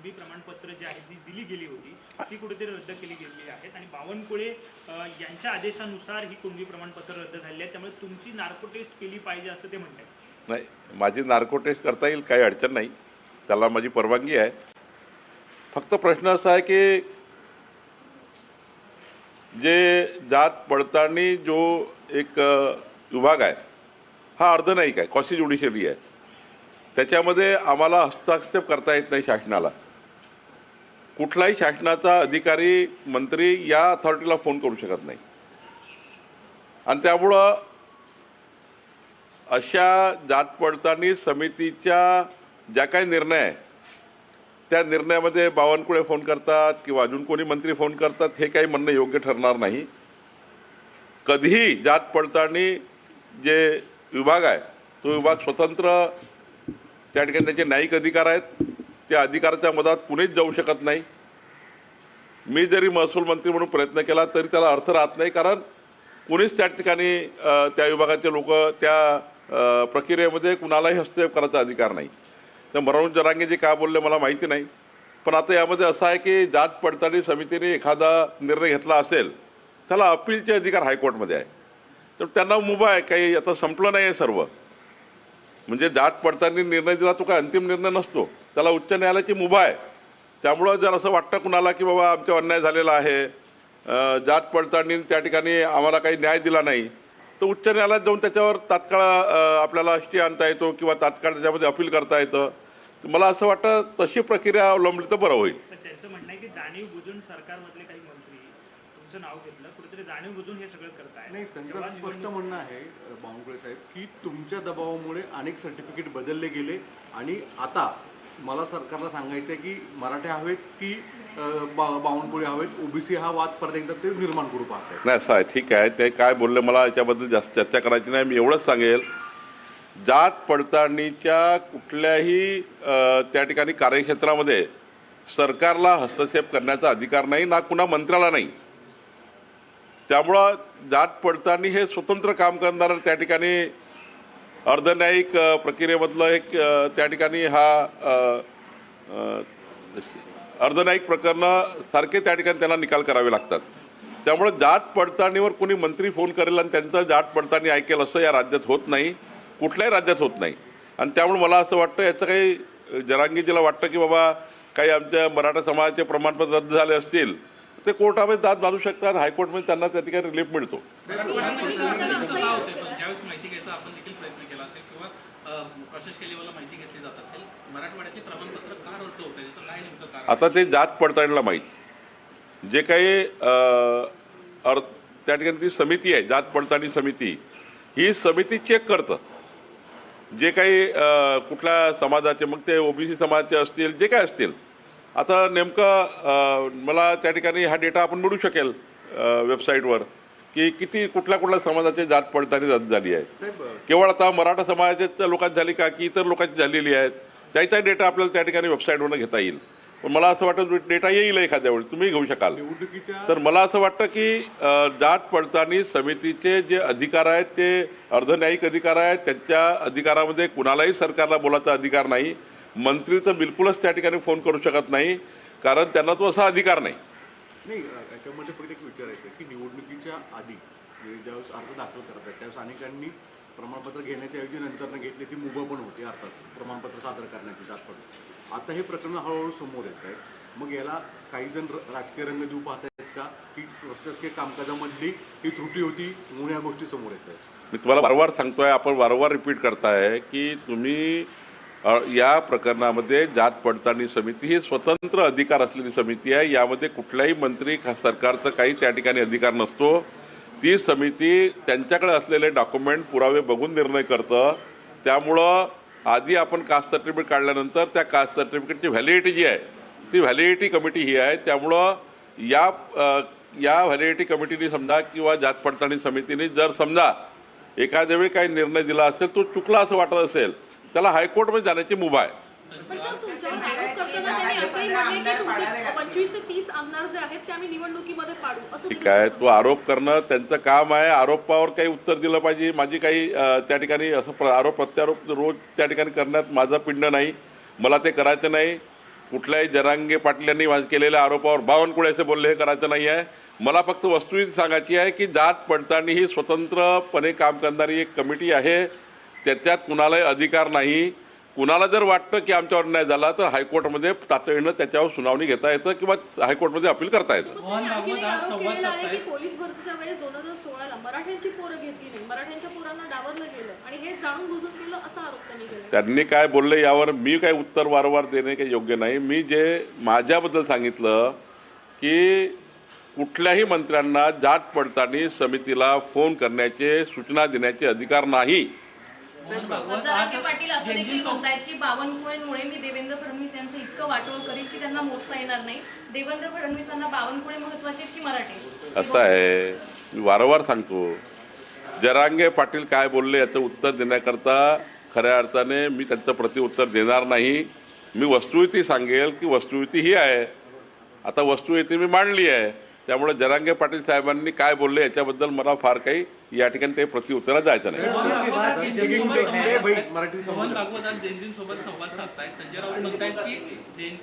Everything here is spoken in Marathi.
कुणबी प्रमाणपत्र जी आहेत जी दिली गेली होती ती कुठेतरी रद्द केली गेलेली आहेत आणि बावनकुळे यांच्या आदेशानुसार ही कुणबी प्रमाणपत्र रद्द झालेली आहेत, त्यामुळे तुमची नार्को टेस्ट केली पाहिजे असं ते म्हणतात। नाही, माझी नार्को टेस्ट करता येईल, काही अडचण नाही, त्याला माझी परवानगी आहे। फक्त प्रश्न असा आहे की जे जात पडताळणी जो एक विभाग आहे हा अर्धन्यायिक आहे, कॉसी ज्युडिशियरी आहे, त्याच्यामध्ये आम्हाला हस्तक्षेप करता येत नाही शासनाला। कुठलाही शासनाचा अधिकारी मंत्री या अथॉरिटीला फोन करू शकत नाही आणि त्यामुळं अशा जात पडताळणी समितीच्या ज्या काही निर्णय आहे त्या निर्णयामध्ये बावनकुळे फोन करतात किंवा अजून कोणी मंत्री फोन करतात हे काही म्हणणं योग्य ठरणार नाही। कधीही जात पडताळणी जे विभाग आहे तो विभाग स्वतंत्र, त्या ठिकाणी त्याचे न्यायिक अधिकार आहेत, त्या अधिकाराच्या मधात कुणीच जाऊ शकत नाही। मी जरी महसूल मंत्री म्हणून प्रयत्न केला तरी त्याला अर्थ राहत नाही, कारण कुणीच त्या ठिकाणी त्या विभागाचे लोक त्या प्रक्रियेमध्ये कुणालाही हस्तक्षेप करायचा अधिकार नाही। तर मनोज जरांगे जे काय बोलले मला माहिती नाही, पण आता यामध्ये असं आहे की जात पडताळणी समितीने एखादा निर्णय घेतला असेल त्याला अपीलचे अधिकार हायकोर्टमध्ये आहे, तर त्यांना मुभा आहे, काही आता संपलं नाही आहे सर्व। म्हणजे जात पडताळणी निर्णय दिला तो काय अंतिम निर्णय नसतो, त्याला उच्च न्यायालयाची मुभा आहे। त्यामुळं जर असं वाटतं कुणाला की बाबा आमचा अन्याय झालेला आहे, जात पडताळणी त्या ठिकाणी आम्हाला काही न्याय दिला नाही, तर उच्च न्यायालयात जाऊन त्याच्यावर तात्काळ आपल्याला स्टे आणता येतो किंवा तात्काळ त्याच्यामध्ये अपील करता येतं। मला असं वाटतं तशी प्रक्रिया अवलंबली तर बरं होईल। त्यांचं म्हणणं आहे की जाणीव बुजून सरकारमधले काही मंत्री तुमचं नाव घेतलं, कुठेतरी जाणीव बुजून हे सगळं करताय। नाही, त्यांचं स्पष्ट म्हणणं आहे बावनकुळे साहेब की तुमच्या दबावामुळे अनेक सर्टिफिकेट बदलले गेले आणि आता मला सरकारला सांगायचं आहे की मराठे हवेत की बावनकुळे हवेत, ओबीसी हा वाद परत एकदा ते निर्माण करू पाहत नाही। असं आहे, ठीक आहे, ते काय बोलले मला याच्याबद्दल जास्त चर्चा करायची नाही। मी एवढंच सांगेल, जात पडताळणीच्या कुठल्याही त्या ठिकाणी कार्यक्षेत्रामध्ये सरकारला हस्तक्षेप करण्याचा अधिकार नाही, ना कुणा मंत्र्याला नाही। त्यामुळं जात पडताळणी हे स्वतंत्र काम करणारं त्या ठिकाणी अर्धन्यायिक प्रक्रियेमधलं एक त्या ठिकाणी हा अर्धन्यायिक प्रकरणं सारखे त्या ठिकाणी त्यांना निकाल करावे लागतात। त्यामुळे जात पडताळणीवर कोणी मंत्री फोन करेल आणि त्यांचं जात पडताळणी ऐकेल असं या राज्यात होत नाही, कुठल्याही राज्यात होत नाही। आणि त्यामुळे मला असं वाटतं याचं काही जरांगीजीला वाटतं की बाबा काही आमच्या मराठा समाजाचे प्रमाणपत्र रद्द झाले असतील ते कोर्टामध्ये दाद मारू शकतात, हायकोर्टमध्ये त्यांना त्या ठिकाणी रिलीफ मिळतो। आता ते जात पडताळणीला माहीत, जे काही त्या ठिकाणी ती समिती आहे जात पडताळणी समिती, ही समिती चेक करतं जे काही कुठल्या समाजाचे, मग ते ओबीसी समाजाचे असतील जे काय असतील। आता नेमकं मला त्या ठिकाणी हा डेटा आपण मिळू शकेल वेबसाईटवर की किती कुठल्या समाजाची जात पडताळणी रद्द झाली आहे। केवळ आता मराठा समाजाच्या लोकांची झाली का की इतर लोकांची झालेली आहेत, त्याचा डेटा आपल्याला त्या ठिकाणी वेबसाईटवरून घेता येईल। पण मला असं वाटतं डेटा येईल एखाद्या वेळी, तुम्ही घेऊ शकाल। तर मला असं वाटतं की जात पडताळणी समितीचे जे अधिकार आहेत ते अर्धन्यायिक अधिकार आहेत, त्यांच्या अधिकारामध्ये कुणालाही सरकारला बोलायचा अधिकार नाही। मंत्री तर बिलकुलच त्या ठिकाणी फोन करू शकत नाही, कारण त्यांना तो असा अधिकार नाही। याच्यामध्ये फक्त एक विचारायचं की निवडणुकीच्या आधी ज्यावेळेस अर्ज दाखल करतात त्यावेळेस अनेकांनी प्रमाणपत्र घेण्याच्या ऐवजी नंतर घेतली ती मुभा पण होती, अर्थात प्रमाणपत्र सादर करण्याची जात पडते। आता हे प्रकरण हळूहळू समोर येत आहे, मग याला काही जण राजकीय रंग देऊ पाहत आहेत का की प्रशासकीय कामकाजामधली ही त्रुटी होती म्हणून या गोष्टी समोर येत आहेत? मी तुम्हाला वारंवार सांगतोय, आपण वारंवार रिपीट करताय की तुम्ही या प्रकरणामध्ये जात पडताळणी समिती ही स्वतंत्र अधिकार असलेली समिती आहे, यामध्ये कुठल्याही मंत्री सरकारचं काही त्या ठिकाणी अधिकार नसतो। ती समिती त्यांच्याकडे असलेले डॉक्युमेंट पुरावे बघून निर्णय करतं। त्यामुळं आधी आपण कास्ट सर्टिफिकेट काढल्यानंतर त्या कास्ट सर्टिफिकेटची व्हॅलिडिटी जी आहे ती व्हॅलिडिटी कमिटी ही आहे। त्यामुळं या व्हॅलिडिटी कमिटीने समजा किंवा जात पडताळणी समितीने जर समजा एखाद्या वेळी काही निर्णय दिला असेल तो चुकला असं वाटत असेल त्याला हायकोर्टमध्ये जाण्याची मुभा आहे। पण सर तुमच्यावर आरोप करताना त्यांनी असंही म्हटले की तुमचे 25 ते 30 आमदार जे आहेत ते आम्ही निवडणुकीमध्ये पाडू असं। ठीक आहे, तो आरोप करणं त्यांचं काम आहे, आरोपावर काही उत्तर दिलं पाहिजे। माझी काही त्या ठिकाणी असं आरोप प्रत्यारोप रोज त्या ठिकाणी करण्यात माझं पिंड नाही, मला ते करायचं नाही। कुठल्याही जरांगे पाटील यांनी केलेल्या आरोपावर बावनकुळे असे बोलले हे करायचं नाही आहे. मला फक्त वस्तुस्थिती सांगायची आहे की जात पडताळणी ही स्वतंत्रपणे काम करणारी एक कमिटी आहे. त्याच्यात कुणालाही अधिकार नाही. कुणाला जर वाटतं की आमच्यावर अन्याय झाला तर हायकोर्टमध्ये तातडीनं त्याच्यावर सुनावणी घेता येतं किंवा हायकोर्टमध्ये अपील करता येतं. त्यांनी आणखीन एक आरोप केलेला आहे की पोलीस भरतीच्या वेळेस 2016ला मराठ्यांची पोरं घेतली नाही, मराठ्यांच्या पोरांना डावरलं गेलं आणि हे जाणून बुजून केलं असा आरोप त्यांनी केला. त्यांनी काय बोलले यावर मी काही उत्तर वारंवार देणे काही योग्य नाही. मी जे माझ्याबद्दल सांगितलं की कुठल्याही मंत्र्यांना जात पडताळणी समितीला फोन करण्याचे सूचना देण्याचे अधिकार नाही. जरांगे पाटील असं देखील म्हणतायत की बावनकुळेंमुळे मी देवेंद्र फडणवीस यांचं इतकं वाटोळ करीन की त्यांना मोजता येणार नाही. देवेंद्र फडणवीसांना बावनकुळे महत्वाचे की मराठे? असं आहे, मी वारंवार सांगतो, जरांगे पाटील काय बोलले याचं उत्तर देण्याकरता खऱ्या अर्थाने मी त्यांचं प्रतिउत्तर देणार नाही. मी वस्तुस्थिती सांगेल की वस्तुस्थिती ही आहे. आता वस्तुस्थिती मी मांडली आहे, त्यामुळे जरांगे पाटील साहेबांनी काय बोलले याच्याबद्दल मला फार काही या ठिकाणी ते प्रतिउत्तराला जायचं नाही. मराठी मोहन भागवत आज जयंतींसोबत संवाद साधतायत. संजय राऊत म्हणतायत की जयंती